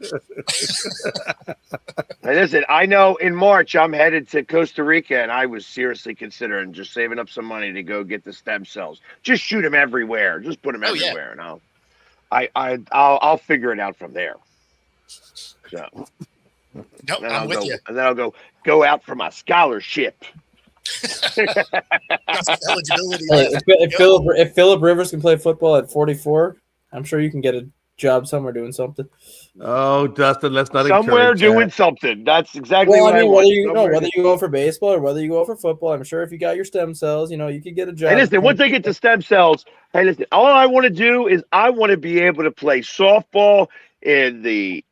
Hey, listen, I know in March I'm headed to Costa Rica, and I was seriously considering just saving up some money to go get the stem cells. Just shoot them everywhere. Just put them everywhere, and I'll figure it out from there. So, nope, I'm with you. And then I'll go out for my scholarship. Eligibility. If Phillip Rivers can play football at 44, I'm sure you can get a job somewhere doing something. Oh, Dustin, let's not somewhere doing something. That's exactly what I mean. Whether you go for baseball or whether you go for football, I'm sure if you got your stem cells, you could get a job. Hey, listen, once I get the stem cells, all I want to do is I want to be able to play softball in the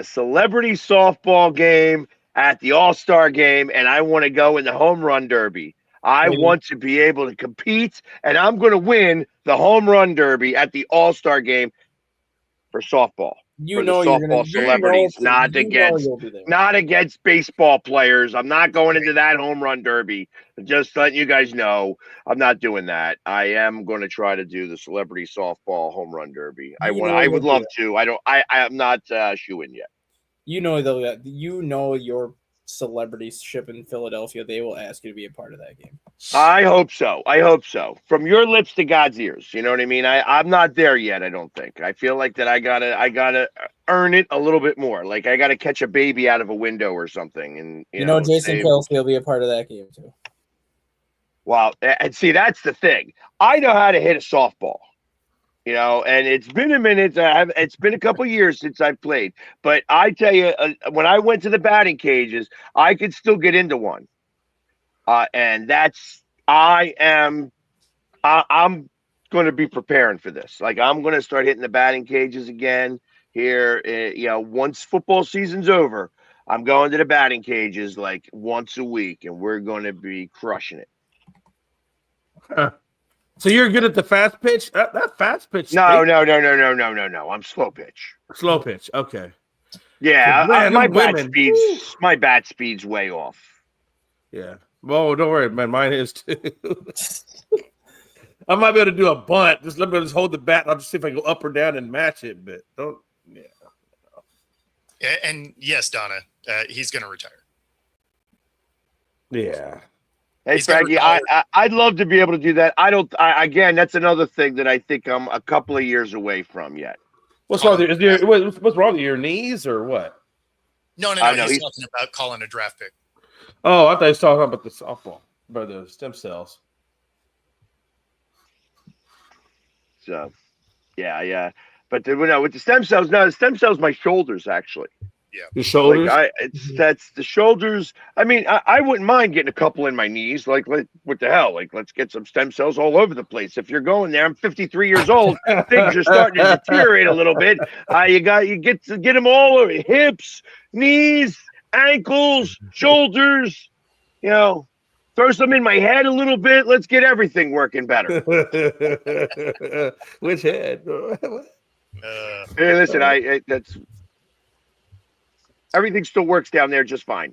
celebrity softball game, at the All-Star game, and I want to go in the home run derby. I want to be able to compete, and I'm going to win the home run derby at the All-Star game for softball. Softball celebrities, not against baseball players. I'm not going into that home run derby. Just letting you guys know, I'm not doing that. I am going to try to do the celebrity softball home run derby. I would love to. I'm not shooing yet. Your celebrityship in Philadelphia, they will ask you to be a part of that game. I hope so. From your lips to God's ears. You know what I mean? I'm not there yet, I don't think. I feel like that I gotta earn it a little bit more. Like I gotta catch a baby out of a window or something. And Jason Kelce will be a part of that game too. Well, and see, that's the thing. I know how to hit a softball. And it's been a minute. It's been a couple years since I've played. But I tell you, when I went to the batting cages, I could still get into one. And I'm going to be preparing for this. Like I'm going to start hitting the batting cages again here. Once football season's over, I'm going to the batting cages like once a week, and we're going to be crushing it. Huh. So you're good at the fast pitch? That fast pitch? No. I'm slow pitch. Slow pitch. Okay. Yeah, my bat speed's way off. Yeah. Well, don't worry, man. Mine is too. I might be able to do a bunt. Just let me just hold the bat. And I'll just see if I can go up or down and match it. But don't. Yeah. And yes, Donna, he's going to retire. Yeah. Hey, Frankie, I'd love to be able to do that. Again, that's another thing that I think I'm a couple of years away from yet. What's wrong with what's wrong with your knees or what? No. He's talking about calling a draft pick. Oh, I thought he was talking about the softball, about the stem cells. So, yeah. But with the stem cells, the stem cells, my shoulders actually. The shoulders. Like that's the shoulders. I mean, I wouldn't mind getting a couple in my knees. Like, what the hell? Like, let's get some stem cells all over the place. If you're going there, I'm 53 years old. Things are starting to deteriorate a little bit. You get to get them all over hips, knees, ankles, shoulders. You know, throw some in my head a little bit. Let's get everything working better. Which head? Hey, listen, that's. Everything still works down there just fine.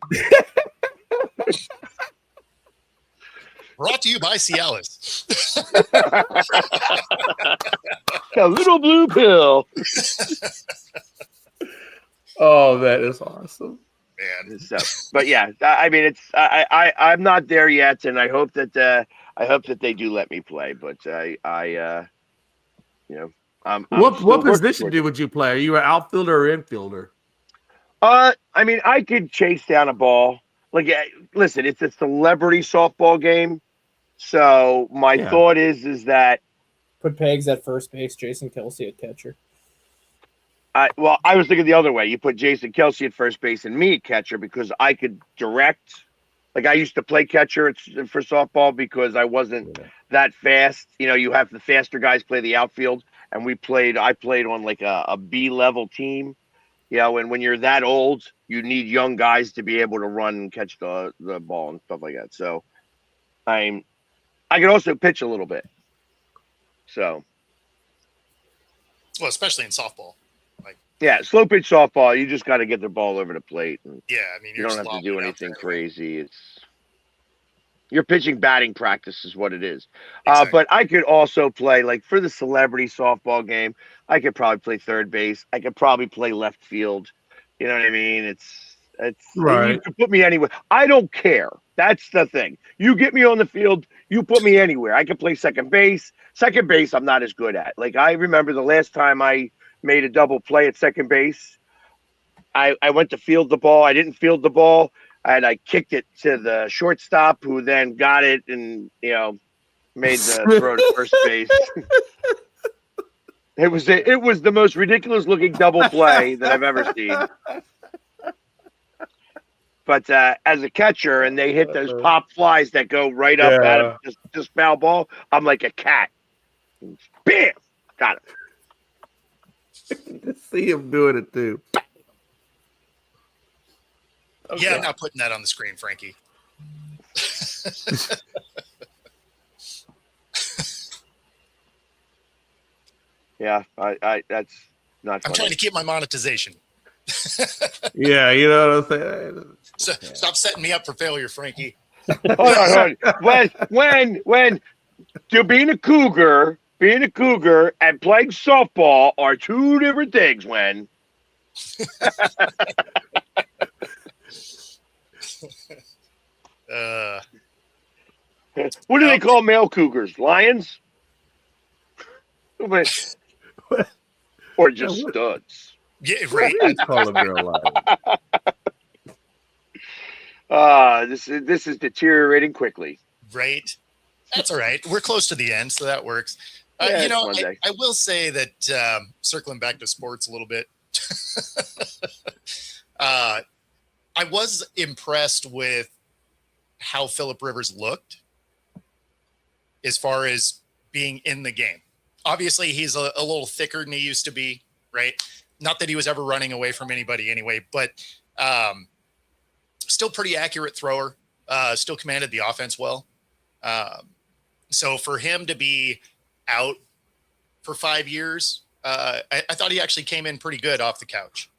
Brought to you by Cialis. A little blue pill. Oh, that is awesome, Man. So, but yeah, I mean, I'm not there yet, and I hope that they do let me play. But I'm what position would you play? Are you an outfielder or infielder? I mean, I could chase down a ball. Like, listen, it's a celebrity softball game, so my thought is that put Pegs at first base, Jason Kelsey at catcher. I was thinking the other way. You put Jason Kelsey at first base and me at catcher because I could direct. Like, I used to play catcher for softball because I wasn't that fast. You know, you have the faster guys play the outfield, and I played on like a B level team. You know, and when you're that old, you need young guys to be able to run and catch the ball and stuff like that. So I can also pitch a little bit. So, well, especially in softball. Yeah, slow pitch softball, you just got to get the ball over the plate. And yeah, I mean, you don't have to do anything crazy. You're pitching batting practice is what it is. Exactly. But I could also play, like, for the celebrity softball game, I could probably play third base. I could probably play left field. You know what I mean? It's right. You can put me anywhere. I don't care. That's the thing. You get me on the field, you put me anywhere. I can play second base. Second base, I'm not as good at. Like, I remember the last time I made a double play at second base, I went to field the ball. I didn't field the ball. And I kicked it to the shortstop, who then got it and, you know, made the throw to first base. It was the most ridiculous looking double play that I've ever seen. But as a catcher, and they hit those pop flies that go right up at him, just foul ball, I'm like a cat. Bam! Got it. Just see him doing it too. Okay. Yeah, I'm not putting that on the screen, Frankie. Yeah, I that's not funny. I'm trying to keep my monetization. Yeah, you know what I'm saying? Stop setting me up for failure, Frankie. Hold on. When being a cougar and playing softball are two different things, when what do they call male cougars? Lions? Or just studs? Yeah, right. Call them real lions. This is deteriorating quickly. Right. That's all right. We're close to the end, so that works. Yeah, you know, I will say that circling back to sports a little bit, I was impressed with how Phillip Rivers looked as far as being in the game. Obviously, he's a little thicker than he used to be, right? Not that he was ever running away from anybody anyway, but still pretty accurate thrower, still commanded the offense well. So for him to be out for 5 years, I thought he actually came in pretty good off the couch.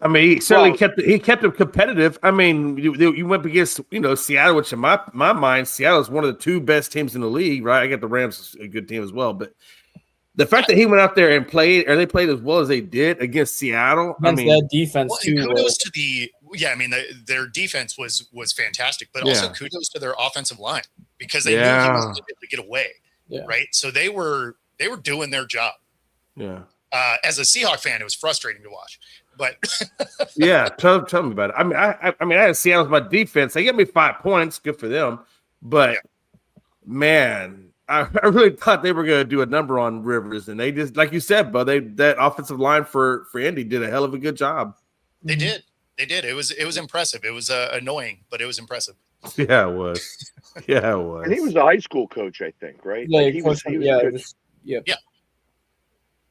I mean, he certainly kept him competitive. I mean, you went up against, Seattle, which in my mind, Seattle is one of the two best teams in the league, right? I get the Rams a good team as well, but the fact that he went out there and played, or they played as well as they did against Seattle, that defense too. Kudos to their defense was fantastic, but also kudos to their offensive line because they knew he was able to get away, right? So they were doing their job. Yeah. As a Seahawks fan, it was frustrating to watch. But yeah, tell me about it. I mean, I had Seattle as my defense. They gave me 5 points. Good for them. But man, I really thought they were going to do a number on Rivers, and they just, like you said, but that offensive line for Andy did a hell of a good job. They did. It was impressive. It was annoying, but it was impressive. Yeah, it was. Yeah, it was. And he was a high school coach, I think, right? Yeah, Like, he was a coach. Yeah.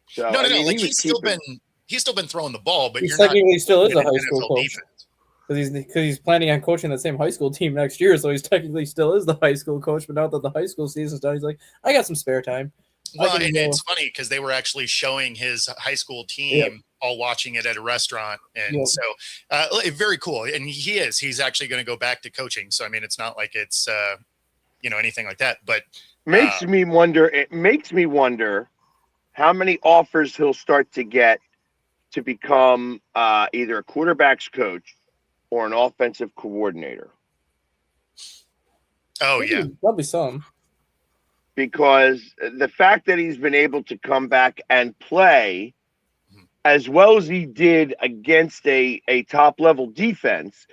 So, No. I mean, Like he he's was still been throwing the ball, but He you're not technically still is a in high an school NFL coach defense. because he's planning on coaching the same high school team next year. So he's technically still is the high school coach. But now that the high school season's done, he's like, I got some spare time. Well, and it's funny because they were actually showing his high school team all watching it at a restaurant, and so very cool. And he's actually going to go back to coaching. So I mean, it's not like it's anything like that. But makes me wonder. It makes me wonder how many offers he'll start to get to become either a quarterback's coach or an offensive coordinator. Oh yeah, probably some. Because the fact that he's been able to come back and play as well as he did against a top level defense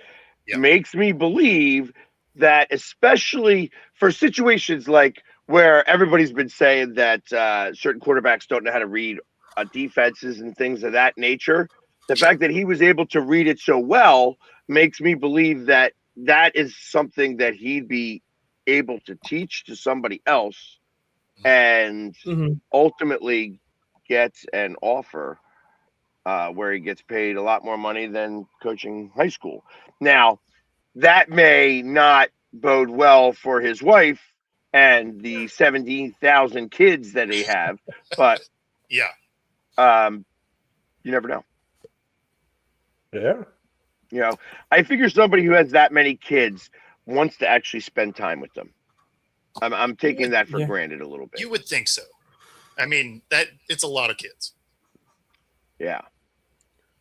makes me believe that, especially for situations like where everybody's been saying that certain quarterbacks don't know how to read defenses and things of that nature, the fact that he was able to read it so well makes me believe that that is something that he'd be able to teach to somebody else and ultimately gets an offer where he gets paid a lot more money than coaching high school. Now, that may not bode well for his wife and the 17,000 kids that they have, but yeah, you never know. Yeah. You know, I figure somebody who has that many kids wants to actually spend time with them. I'm taking that for granted a little bit. You would think so. I mean, that it's a lot of kids. Yeah,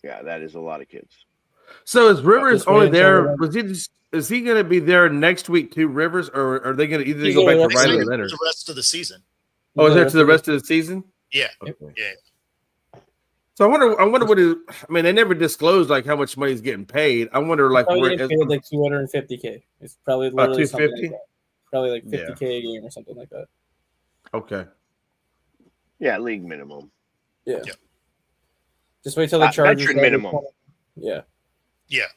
that is a lot of kids. So is Rivers only there? Is he going to be there next week too, Rivers, or are they going to either go back to Riley Leonard the rest of the season? Oh, is there to the rest of the season? Yeah, okay. Yeah. So I wonder what is. I mean, they never disclosed like how much money he's getting paid. I wonder like where it's paid like $250K. It's probably literally $250. Probably like $50K a game or something like that. Okay. Yeah, league minimum. Yeah. Just wait till the Chargers. Veteran minimum. Yeah.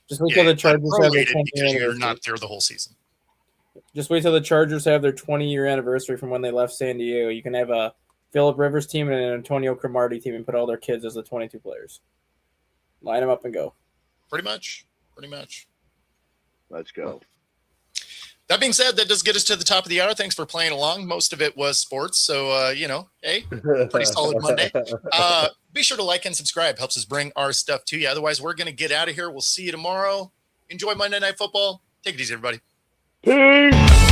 Just wait till the Chargers have their 20 because you're not there the whole season. Just wait till the Chargers have their 20-year anniversary from when they left San Diego. You can have a Phillip Rivers team and an Antonio Cromartie team and put all their kids as the 22 players. Line them up and go. Pretty much. Let's go. That being said, that does get us to the top of the hour. Thanks for playing along. Most of it was sports. So, hey, pretty solid Monday. Be sure to like and subscribe. Helps us bring our stuff to you. Otherwise, we're going to get out of here. We'll see you tomorrow. Enjoy Monday Night Football. Take it easy, everybody. Peace.